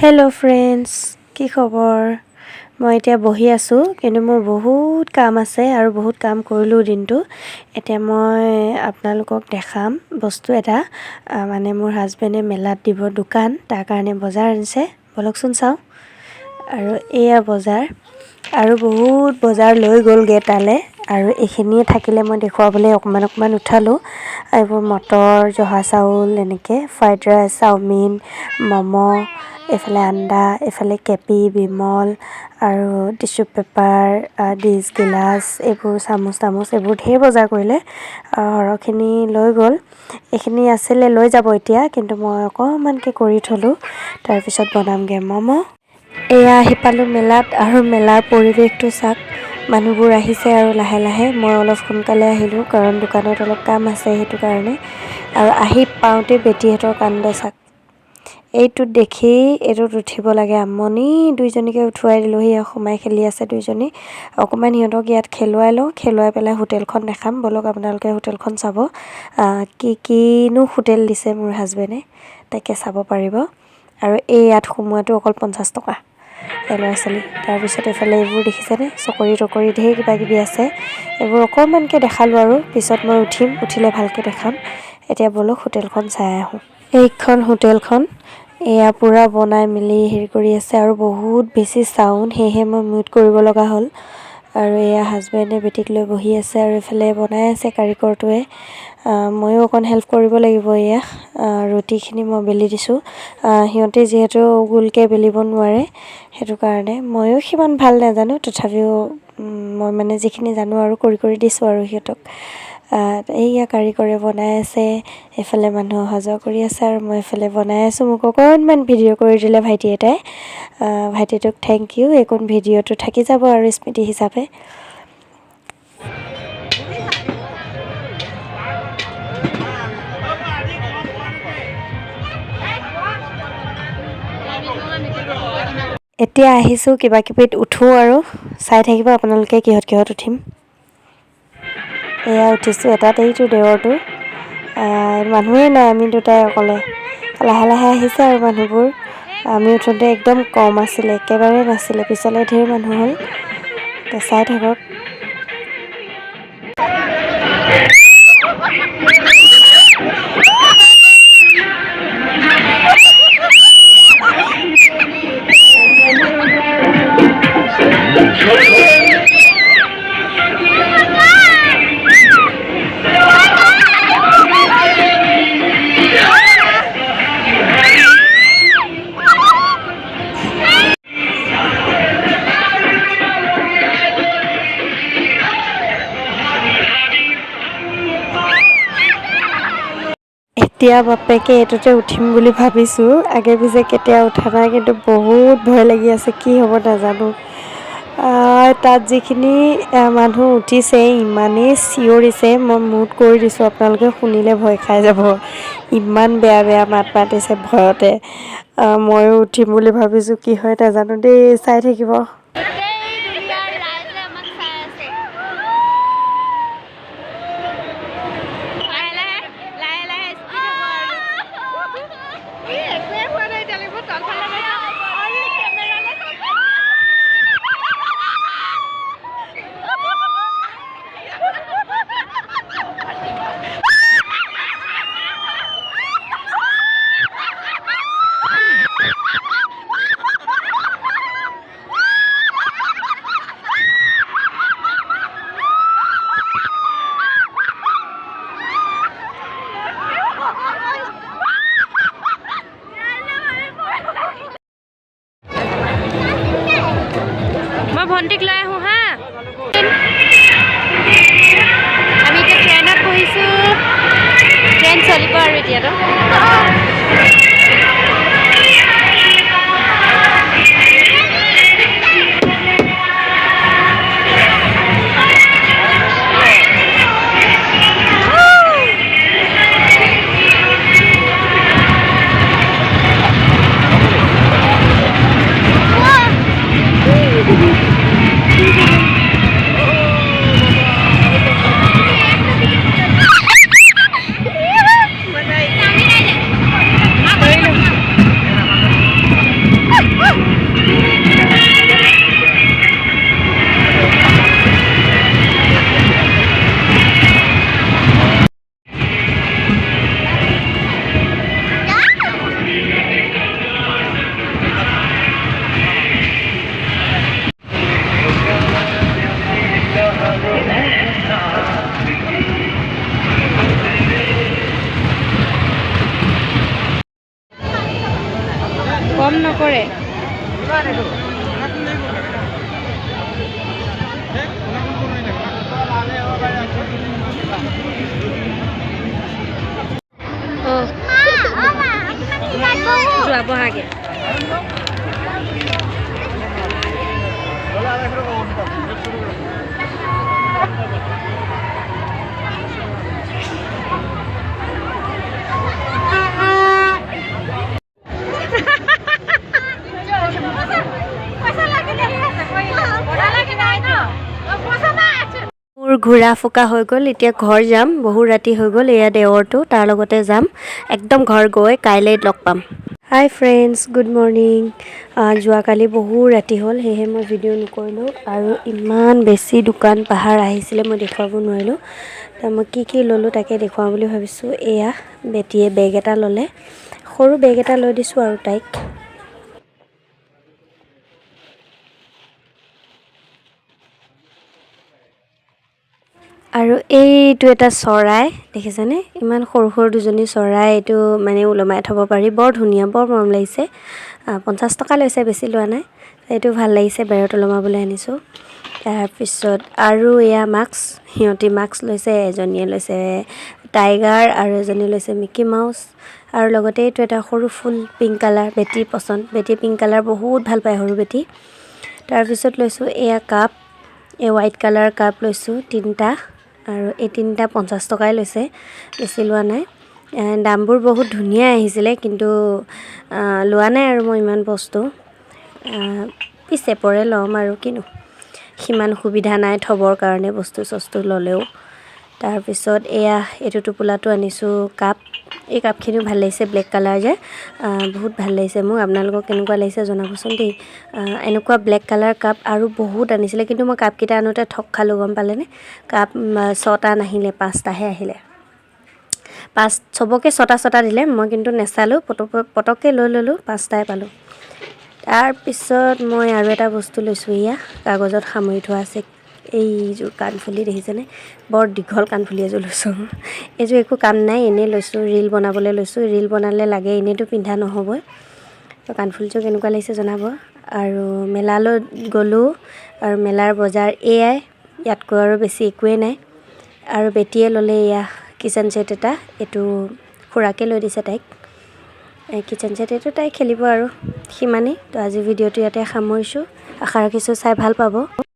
Hello' friends, কি খবৰ? মই এতিয়া বহি আছোঁ, কিন্তু মোৰ বহুত কাম আছে আৰু বহুত কাম কৰিলোঁ দিনটো। এতিয়া মই আপোনালোকক দেখাম বস্তু এটা, মানে মোৰ হাজবেণ্ডে মেলাত দিব দোকান, তাৰ কাৰণে বজাৰ আনিছে। বলকচোন চাওঁ। আৰু এয়া বজাৰ, আৰু বহুত বজাৰ লৈ গ'লগৈ তালৈ, আৰু এইখিনিয়ে থাকিলে মই দেখুৱাবলৈ অকণমান উঠালোঁ। এইবোৰ মটৰ, জহা চাউল, এনেকৈ ফ্ৰাইড ৰাইচ, চাওমিন, ম'ম', এইফালে আন্দা, এইফালে কেপি, বিমল আৰু টিচু পেপাৰ, ডিছ, গিলাচ, এইবোৰ চামুচ এইবোৰ ঢেৰ বজাৰ কৰিলে। সৰহখিনি লৈ গ'ল। এইখিনি আছিলে লৈ যাব এতিয়া, কিন্তু মই অকণমানকৈ কৰি থলোঁ, তাৰপিছত বনামগৈ ম'ম'। এয়া আহি পালোঁ মেলাত, আৰু মেলাৰ পৰিৱেশটো চাওক। মানুহবোৰ আহিছে আৰু লাহে লাহে। মই অলপ সোনকালে আহিলোঁ, কাৰণ দোকানত অলপ কাম আছে, সেইটো কাৰণে। আৰু আহি পাওঁতে বেটীহঁতৰ কাণ্ড চাওক। এইটোত দেখি এইটোত উঠিব লাগে, আমনি। দুইজনীকে উঠুৱাই দিলোঁ, সেয়া সোমাই খেলি আছে দুইজনী। অকণমান সিহঁতক ইয়াত খেলুৱাই লওঁ, খেলুৱাই পেলাই হোটেলখন দেখাম। ব'লক আপোনালোকে হোটেলখন চাব। কিনো হোটেল দিছে মোৰ হাজবেণ্ডে, তাকে চাব পাৰিব। আৰু এই ইয়াত সোমোৱাটো অকল 50 টকা ল'ৰা ছোৱালী। তাৰপিছত এইফালে এইবোৰ দেখিছেনে, চকৰি তকৰি ঢেৰ কিবাকিবি আছে। এইবোৰ অকণমানকৈ দেখালোঁ, আৰু পিছত মই উঠিলে ভালকৈ দেখাম। এতিয়া ব'লক হোটেলখন চাই আহোঁ। এইখন হোটেলখন এয়া পূৰা বনাই মেলি হেৰি কৰি আছে, আৰু বহুত বেছি চাউণ্ড, সেয়েহে মই মিউট কৰিব লগা হ'ল। আৰু এয়া হাজবেণ্ডে বেটীক লৈ বহি আছে, আৰু এইফালে বনাই আছে কাৰিকৰটোৱে। ময়ো অকণ হেল্প কৰিব লাগিব। এয়া ৰুটিখিনি মই বেলি দিছোঁ। সিহঁতে যিহেতু গোলকৈ বেলিব নোৱাৰে, সেইটো কাৰণে ময়ো সিমান ভাল নাজানো, তথাপিও মই মানে যিখিনি জানো আৰু কৰি দিছোঁ আৰু সিহঁতক। এইয়া কাৰিকৰে বনাই আছে, এইফালে মানুহ অহা যোৱা কৰি আছে, আৰু মই এইফালে বনাই আছোঁ। মোক অকণমান ভিডিঅ' কৰি দিলে ভাইটি এটাই। ভাইটিটোক থেংক ইউ। এইকণ ভিডিঅ'টো থাকি যাব আৰু স্মৃতি হিচাপে। এতিয়া আহিছোঁ, কিবাকিবিত উঠোঁ, আৰু চাই থাকিব আপোনালোকে কিহত উঠিম। এয়া উঠিছোঁ এটাত, এইটো দেৱৰটো। মানুহেই নাই, আমি দুটাই অকলে। লাহে লাহে আহিছে আৰু মানুহবোৰ। আমি উঠোঁতে একদম কম আছিলে, একেবাৰে নাছিলে। পিছলৈ ঢেৰ মানুহ হ'ল। চাই থাকক। এতিয়া বাপেকে এইটোতে উঠিম বুলি ভাবিছোঁ। আগে পিছে কেতিয়া উঠা নাই, কিন্তু বহুত ভয় লাগি আছে, কি হ'ব নাজানো। তাত যিখিনি মানুহ উঠিছে, ইমানেই চিঞৰিছে, মই মিউট কৰি দিছোঁ। আপোনালোকে শুনিলে ভয় খাই যাব, ইমান বেয়া বেয়া মাত মাতিছে ভয়তে। ময়ো উঠিম বুলি ভাবিছোঁ, কি হয় নাজানো দেই, চাই থাকিব। মই ভণ্টিক লৈ আহোঁ হা। আমি এতিয়া ট্ৰেইনত বহিছোঁ, ট্ৰেইন চলিব আৰু এতিয়াতো। কম নকৰে। যোৱা বহাগে মোৰ ঘূৰা ফুকা হৈ গ'ল। এতিয়া ঘৰ যাম, বহু ৰাতি হৈ গ'ল। এয়া দেৱৰটো, তাৰ লগতে যাম একদম ঘৰ গৈ কাইলৈ লগ পাম। হাই ফ্ৰেণ্ডছ, গুড মৰ্ণিং। যোৱাকালি বহু ৰাতি হ'ল, সেয়েহে মই ভিডিঅ' নকৰিলোঁ। আৰু ইমান বেছি দোকান পাহাৰ আহিছিলে, মই দেখুৱাব নোৱাৰিলোঁ। মই কি ল'লোঁ তাকে দেখুৱাওঁ বুলি ভাবিছোঁ। এয়া বেটীয়ে বেগ এটা ল'লে, সৰু বেগ এটা লৈ দিছোঁ আৰু তাইক। আৰু এইটো এটা চৰাই দেখিছেনে, ইমান সৰু সৰু দুজনী চৰাই। এইটো মানে ওলমাই থ'ব পাৰি, বৰ ধুনীয়া, বৰ মৰম লাগিছে। 50 টকা লৈছে, বেছি লোৱা নাই। এইটো ভাল লাগিছে, বেৰত ওলমাবলৈ আনিছোঁ। তাৰপিছত আৰু এয়া মাস্ক, সিহঁতি মাস্ক লৈছে। এজনীয়ে লৈছে টাইগাৰ আৰু এজনীয়ে লৈছে মিকি মাউচ। আৰু লগতে এইটো এটা সৰু ফুল পিংক কালাৰ, বেটীৰ পচন্দ। বেটী পিংক কালাৰ বহুত ভাল পায়, সৰু বেটী। তাৰপিছত লৈছোঁ এয়া কাপ, এই হোৱাইট কালাৰ কাপ লৈছোঁ 3টা। আৰু এই 3টা 50 টকাই লৈছে, বেছি লোৱা নাই। দামবোৰ বহুত ধুনীয়া আহিছিলে, কিন্তু লোৱা নাই আৰু মই ইমান বস্তু। পিছে পৰে ল'ম আৰু কিনো, সিমান সুবিধা নাই থ'বৰ কাৰণে বস্তু চস্তু ল'লেও। তাৰপিছত এয়া এইটো টোপোলাটো আনিছোঁ কাপ। এই কাপখিনিও ভাল লাগিছে, ব্লেক কালাৰ যে, বহুত ভাল লাগিছে মোক। আপোনালোকক কেনেকুৱা লাগিছে জনাবচোন দেই। এনেকুৱা ব্লেক কালাৰ কাপ আৰু বহুত আনিছিলে, কিন্তু মই কাপকেইটা আনোতে ঠগ খালোঁ, গম পালেনে। কাপ 6টা নাহিলে, 5টাহে আহিলে। চবকে 6টা দিলে, মই কিন্তু নেচালোঁ, পটককৈ লৈ ল'লোঁ, 5টাই পালোঁ। তাৰপিছত মই আৰু এটা বস্তু লৈছোঁ, এয়া কাগজত সামৰি থোৱা আছে। এইযোৰ কাণফুলি দেখিছেনে, বৰ দীঘল কাণফুলি এযোৰ লৈছোঁ। এইযোৰ একো কাম নাই, এনেই লৈছোঁ, ৰীল বনাবলৈ লৈছোঁ। ৰীল বনালে লাগে, এনেইতো পিন্ধা নহ'বই। কাণফুলিযোৰ কেনেকুৱা লাগিছে জনাব। আৰু মেলালৈ গ'লোঁ, আৰু মেলাৰ বজাৰ এয়াই, ইয়াতকৈ আৰু বেছি একোৱেই নাই। আৰু বেটীয়ে ল'লে এয়া কিচেন ছেট এটা, এইটো খুৰাকে লৈ দিছে তাইক। এই কিচেন ছেট এইটো তাই খেলিব আৰু সিমানেই। তো আজি ভিডিঅ'টো ইয়াতে সামৰিছোঁ, আশা ৰাখিছোঁ চাই ভাল পাব।